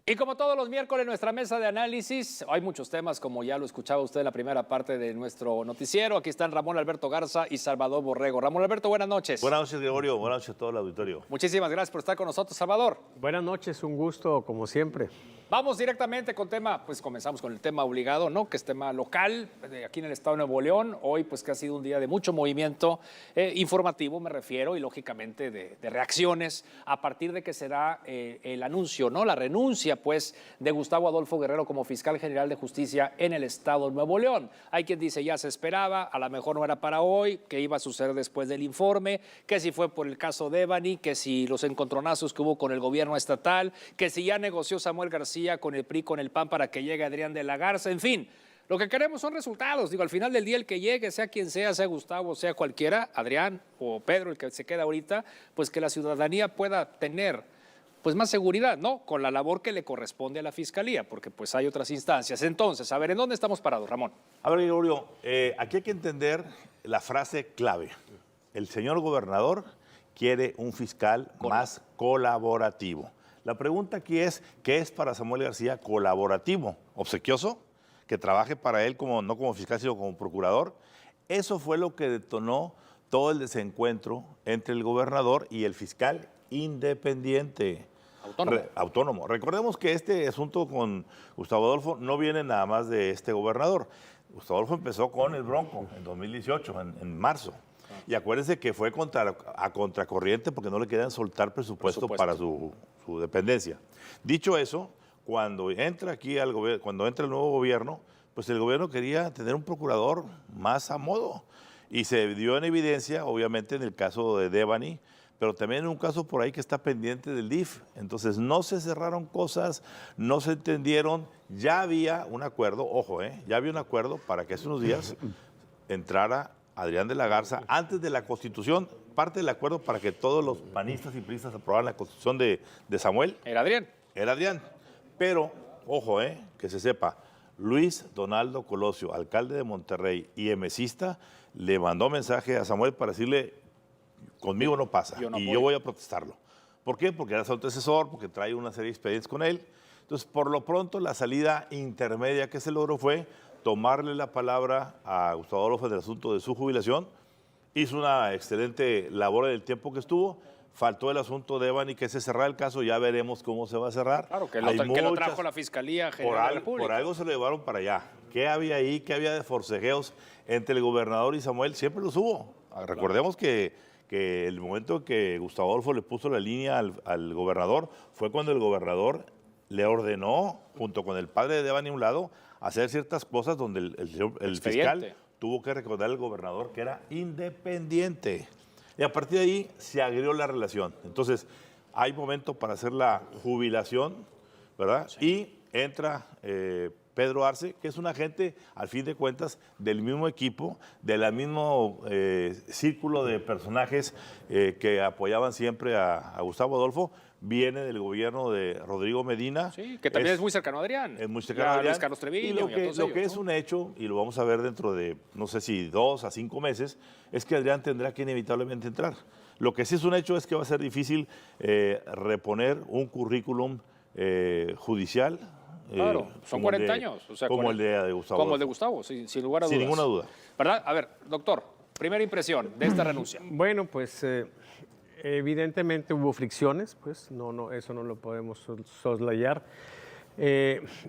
Y como todos los miércoles, nuestra mesa de análisis, hay muchos temas, como ya lo escuchaba usted en la primera parte de nuestro noticiero. Aquí están Ramón Alberto Garza y Salvador Borrego. Ramón Alberto, buenas noches. Buenas noches, Gregorio. Buenas noches a todo el auditorio. Muchísimas gracias por estar con nosotros, Salvador. Buenas noches, un gusto, como siempre. Vamos directamente con tema, pues comenzamos con el tema obligado, ¿no? Que es tema local, aquí en el estado de Nuevo León. Hoy, pues que ha sido un día de mucho movimiento informativo, me refiero, y lógicamente de reacciones, a partir de que será el anuncio, ¿no? La renuncia, pues, de Gustavo Adolfo Guerrero como fiscal general de justicia en el estado de Nuevo León. Hay quien dice ya se esperaba, a lo mejor no era para hoy, que iba a suceder después del informe, que si fue por el caso Devani, que si los encontronazos que hubo con el gobierno estatal, que si ya negoció Samuel García con el PRI, con el PAN para que llegue Adrián de la Garza, en fin. Lo que queremos son resultados. Digo, al final del día el que llegue, sea quien sea Gustavo, sea cualquiera, Adrián o Pedro, el que se queda ahorita, pues que la ciudadanía pueda tener pues más seguridad, ¿no? Con la labor que le corresponde a la Fiscalía, porque pues hay otras instancias. Entonces, a ver, ¿en dónde estamos parados, Ramón? A ver, Gregorio, aquí hay que entender la frase clave. El señor gobernador quiere un fiscal más colaborativo. La pregunta aquí es, ¿qué es para Samuel García colaborativo? ¿Obsequioso? ¿Que trabaje para él como, no como fiscal, sino como procurador? Eso fue lo que detonó todo el desencuentro entre el gobernador y el fiscal independiente. Autónomo. Recordemos que este asunto con Gustavo Adolfo no viene nada más de este gobernador. Gustavo Adolfo empezó con el Bronco en 2018, en marzo. Y acuérdense que fue a contracorriente porque no le querían soltar presupuesto para su dependencia. Dicho eso, cuando entra aquí cuando entra el nuevo gobierno, pues el gobierno quería tener un procurador más a modo. Y se dio en evidencia, obviamente, en el caso de Devani, pero también en un caso por ahí que está pendiente del DIF. Entonces no se cerraron cosas, no se entendieron. Ya había un acuerdo, ojo, ya había un acuerdo para que hace unos días entrara Adrián de la Garza antes de la Constitución. Parte del acuerdo para que todos los panistas y priistas aprobaran la Constitución de Samuel. Era Adrián. Era Adrián. Pero, ojo, que se sepa, Luis Donaldo Colosio, alcalde de Monterrey y emesista, le mandó mensaje a Samuel para decirle, conmigo no pasa, yo voy a protestarlo. ¿Por qué? Porque era su antecesor, porque trae una serie de expedientes con él. Entonces, por lo pronto, la salida intermedia que se logró fue tomarle la palabra a Gustavo Adolfo en el asunto de su jubilación. Hizo una excelente labor en el tiempo que estuvo. Faltó el asunto de Devani, que se cerrara el caso, ya veremos cómo se va a cerrar. Claro, que lo trajo la Fiscalía General de la República. Por algo se lo llevaron para allá. ¿Qué había ahí? ¿Qué había de forcejeos entre el gobernador y Samuel? Siempre los hubo. Recordemos que el momento que Gustavo Adolfo le puso la línea al gobernador fue cuando el gobernador le ordenó, junto con el padre de Devani a un lado, hacer ciertas cosas donde el fiscal tuvo que recordar al gobernador que era independiente. Y a partir de ahí se agrió la relación. Entonces, hay momento para hacer la jubilación, ¿verdad? Sí. Y entra Pedro Arce, que es un agente, al fin de cuentas, del mismo equipo, del mismo círculo de personajes que apoyaban siempre a Gustavo Adolfo. Viene del gobierno de Rodrigo Medina. Sí, que también es muy cercano a Adrián. Es muy cercano a Adrián. Luis Carlos Treviño. Y lo que es un hecho, y lo vamos a ver dentro de, no sé si 2 a 5 meses, es que Adrián tendrá que inevitablemente entrar. Lo que sí es un hecho es que va a ser difícil reponer un currículum judicial. Claro, son 40 años. O sea, como el de Gustavo. Como el de Gustavo, sin lugar a dudas. Sin ninguna duda. ¿Verdad? A ver, doctor, primera impresión de esta renuncia. Bueno, pues evidentemente hubo fricciones, pues eso no lo podemos soslayar.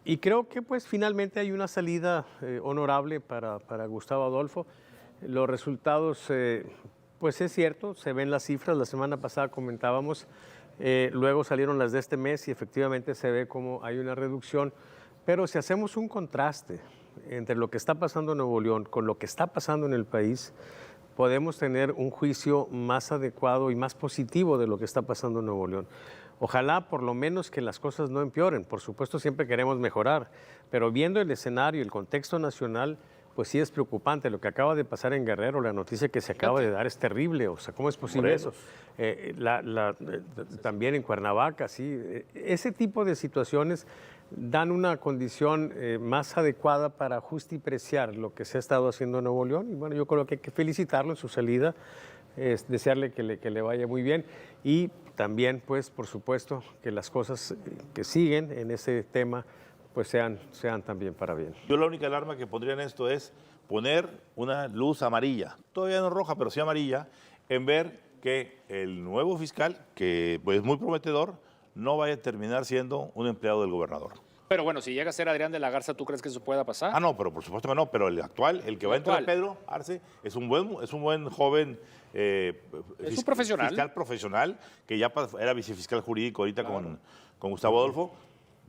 Y creo que pues finalmente hay una salida honorable para Gustavo Adolfo. Los resultados, pues es cierto, se ven las cifras, la semana pasada comentábamos, luego salieron las de este mes y efectivamente se ve como hay una reducción, pero si hacemos un contraste entre lo que está pasando en Nuevo León con lo que está pasando en el país, podemos tener un juicio más adecuado y más positivo de lo que está pasando en Nuevo León. Ojalá por lo menos que las cosas no empeoren. Por supuesto siempre queremos mejorar, pero viendo el escenario, el contexto nacional, pues sí es preocupante. Lo que acaba de pasar en Guerrero, la noticia que se acaba de dar es terrible. O sea, ¿cómo es posible eso? También en Cuernavaca, sí. Ese tipo de situaciones dan una condición más adecuada para justipreciar lo que se ha estado haciendo en Nuevo León. Y bueno, yo creo que hay que felicitarlo en su salida, desearle que le vaya muy bien. Y también, pues, por supuesto, que las cosas que siguen en ese tema, pues sean también para bien. Yo la única alarma que pondría en esto es poner una luz amarilla, todavía no roja, pero sí amarilla, en ver que el nuevo fiscal, que pues, es muy prometedor, no vaya a terminar siendo un empleado del gobernador. Pero bueno, si llega a ser Adrián de la Garza, ¿tú crees que eso pueda pasar? Ah, no, pero por supuesto que no, pero el actual, el que va a entrar actual. Pedro Arce, es un buen joven Es un profesional. fiscal profesional, que ya era vicefiscal jurídico ahorita con Gustavo Adolfo.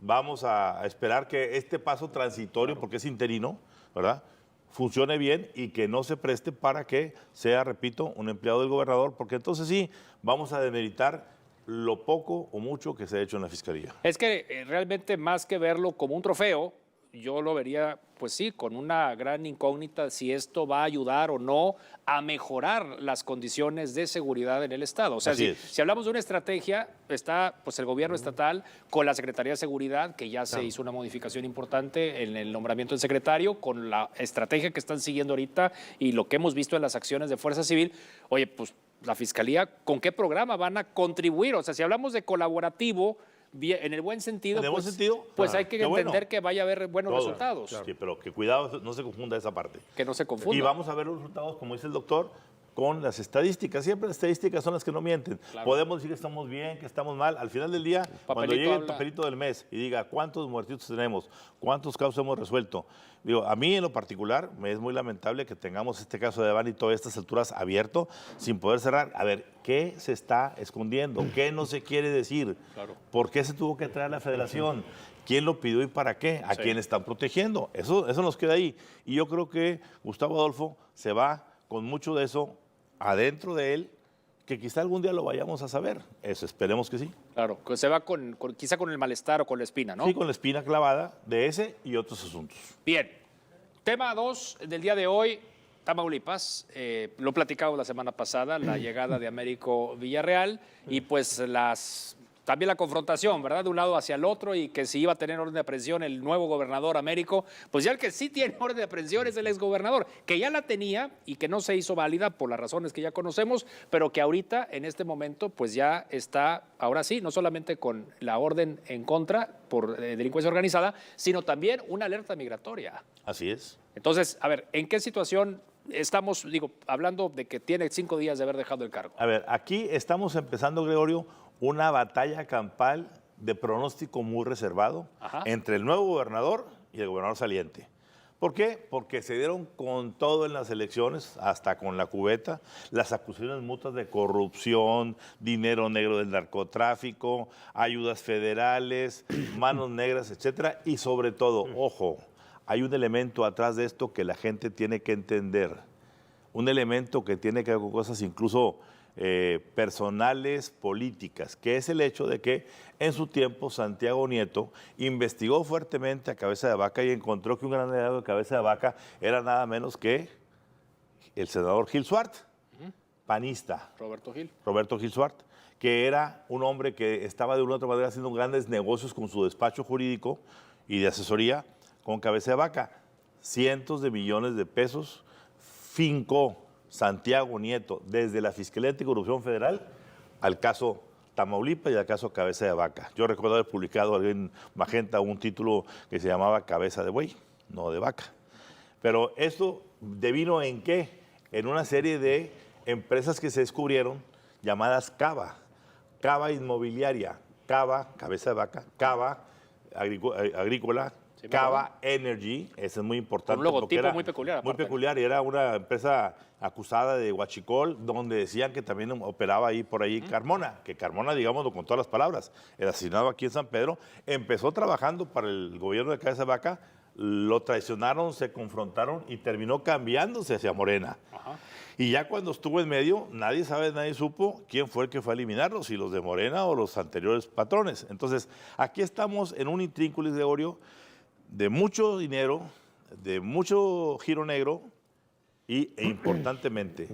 Vamos a esperar que este paso transitorio, porque es interino, ¿verdad?, funcione bien y que no se preste para que sea, repito, un empleado del gobernador, porque entonces sí, vamos a demeritar lo poco o mucho que se ha hecho en la Fiscalía. Es que realmente más que verlo como un trofeo, yo lo vería, pues sí, con una gran incógnita si esto va a ayudar o no a mejorar las condiciones de seguridad en el Estado. O sea, Así es. si hablamos de una estrategia, está pues el gobierno estatal con la Secretaría de Seguridad, que ya se hizo una modificación importante en el nombramiento del secretario, con la estrategia que están siguiendo ahorita y lo que hemos visto en las acciones de Fuerza Civil. Oye, pues la Fiscalía, ¿con qué programa van a contribuir? O sea, si hablamos de colaborativo, en el buen sentido, ¿En el buen sentido? pues Ah, hay que qué bueno. entender que vaya a haber buenos Todo. resultados, Sí, pero que cuidado, no se confunda esa parte. que no se confundan. Y vamos a ver los resultados, como dice el doctor, con las estadísticas. Siempre las estadísticas son las que no mienten. Claro. Podemos decir que estamos bien, que estamos mal. Al final del día, cuando llegue el habla. papelito del mes y diga cuántos muertitos tenemos, cuántos casos hemos resuelto. Digo, a mí en lo particular me es muy lamentable que tengamos este caso de Devani a estas alturas abierto, sin poder cerrar. A ver, ¿qué se está escondiendo? ¿Qué no se quiere decir? Claro. ¿Por qué se tuvo que traer a la federación? ¿Quién lo pidió y para qué? ¿A quién están protegiendo? Eso nos queda ahí. Y yo creo que Gustavo Adolfo se va con mucho de eso adentro de él, que quizá algún día lo vayamos a saber. Eso, esperemos que sí. Claro, que se va quizá con el malestar o con la espina, ¿no? Sí, con la espina clavada de ese y otros asuntos. Bien, tema 2 del día de hoy, Tamaulipas. Lo platicamos la semana pasada, la llegada de Américo Villarreal y pues también la confrontación, ¿verdad? De un lado hacia el otro y que si iba a tener orden de aprehensión el nuevo gobernador Américo, pues ya el que sí tiene orden de aprehensión es el exgobernador, que ya la tenía y que no se hizo válida por las razones que ya conocemos, pero que ahorita, en este momento, pues ya está, ahora sí, no solamente con la orden en contra por delincuencia organizada, sino también una alerta migratoria. Así es. Entonces, a ver, ¿en qué situación estamos, hablando de que tiene 5 días de haber dejado el cargo? A ver, aquí estamos empezando, Gregorio, una batalla campal de pronóstico muy reservado entre el nuevo gobernador y el gobernador saliente. ¿Por qué? Porque se dieron con todo en las elecciones, hasta con la cubeta, las acusaciones mutuas de corrupción, dinero negro del narcotráfico, ayudas federales, manos negras, etcétera, y sobre todo, ojo, hay un elemento atrás de esto que la gente tiene que entender, un elemento que tiene que ver con cosas incluso personales, políticas, que es el hecho de que en su tiempo Santiago Nieto investigó fuertemente a Cabeza de Vaca y encontró que un gran aliado de Cabeza de Vaca era nada menos que el senador Gil Suart, panista. Roberto Gil Suart, que era un hombre que estaba de una u otra manera haciendo grandes negocios con su despacho jurídico y de asesoría con Cabeza de Vaca. Cientos de millones de pesos fincó Santiago Nieto desde la Fiscalía Anticorrupción Federal al caso Tamaulipas y al caso Cabeza de Vaca. Yo recuerdo haber publicado en Magenta un título que se llamaba Cabeza de Buey, no de vaca. Pero esto devino en qué? En una serie de empresas que se descubrieron llamadas Cava. Cava Inmobiliaria, Cava, Cabeza de Vaca, Cava Agrícola, Cava Energy, ese es muy importante. Un logotipo era muy peculiar. Muy peculiar, y era una empresa acusada de huachicol, donde decían que también operaba ahí por ahí Carmona, que Carmona, digámoslo con todas las palabras, el asesinado aquí en San Pedro, empezó trabajando para el gobierno de Cabeza de Vaca, lo traicionaron, se confrontaron y terminó cambiándose hacia Morena. Y ya cuando estuvo en medio, nadie supo quién fue el que fue a eliminarlos, si los de Morena o los anteriores patrones. Entonces, aquí estamos en un intrínculis, Gregorio, de mucho dinero, de mucho giro negro e importantemente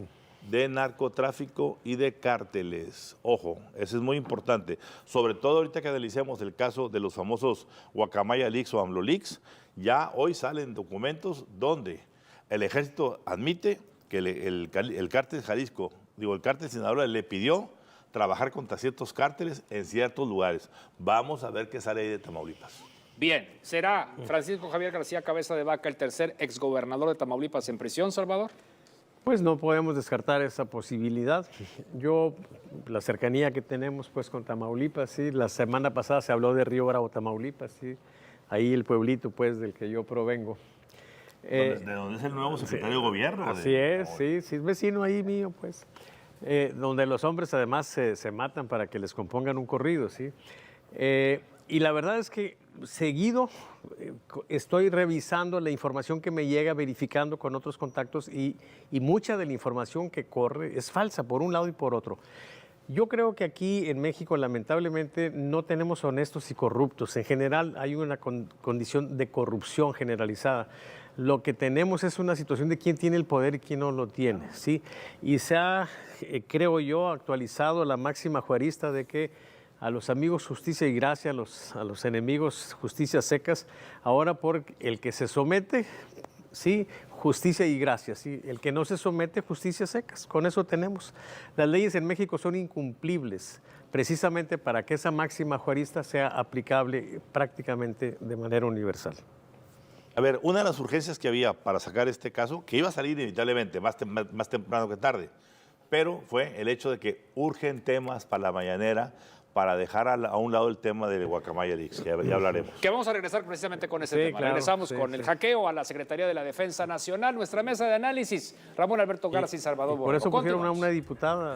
de narcotráfico y de cárteles. Ojo, eso es muy importante. Sobre todo ahorita que analicemos el caso de los famosos Guacamaya Leaks o AMLO Leaks, ya hoy salen documentos donde el ejército admite que el cártel Jalisco, el cártel Sinaloa le pidió trabajar contra ciertos cárteles en ciertos lugares. Vamos a ver qué sale ahí de Tamaulipas. Bien, ¿será Francisco Javier García Cabeza de Vaca el tercer exgobernador de Tamaulipas en prisión, Salvador? Pues no podemos descartar esa posibilidad. La cercanía que tenemos pues con Tamaulipas, sí, la semana pasada se habló de Río Bravo, Tamaulipas, sí, ahí el pueblito pues del que yo provengo. ¿De dónde es el nuevo secretario de gobierno? Así es, sí, es vecino ahí mío pues, donde los hombres además se matan para que les compongan un corrido, sí. Y la verdad es que seguido estoy revisando la información que me llega, verificando con otros contactos y mucha de la información que corre es falsa por un lado y por otro. Yo creo que aquí en México lamentablemente no tenemos honestos y corruptos. En general hay una condición de corrupción generalizada. Lo que tenemos es una situación de quién tiene el poder y quién no lo tiene, ¿sí? Y se ha, creo yo, actualizado la máxima juarista de que a los amigos justicia y gracia, a los enemigos justicia secas. Ahora por el que se somete, sí, justicia y gracia, sí. El que no se somete, justicia secas. Con eso tenemos. Las leyes en México son incumplibles, precisamente para que esa máxima juarista sea aplicable prácticamente de manera universal. A ver, una de las urgencias que había para sacar este caso, que iba a salir inevitablemente, más temprano que tarde, pero fue el hecho de que urgen temas para la mañanera, para dejar a un lado el tema del Guacamaya Leaks, que ya hablaremos. Que vamos a regresar precisamente con ese Sí, tema. claro, Regresamos sí, con el hackeo a la Secretaría de la Defensa Nacional, nuestra mesa de análisis. Ramón Alberto Garza y Salvador Por Borrego. eso pusieron a Continuamos. una diputada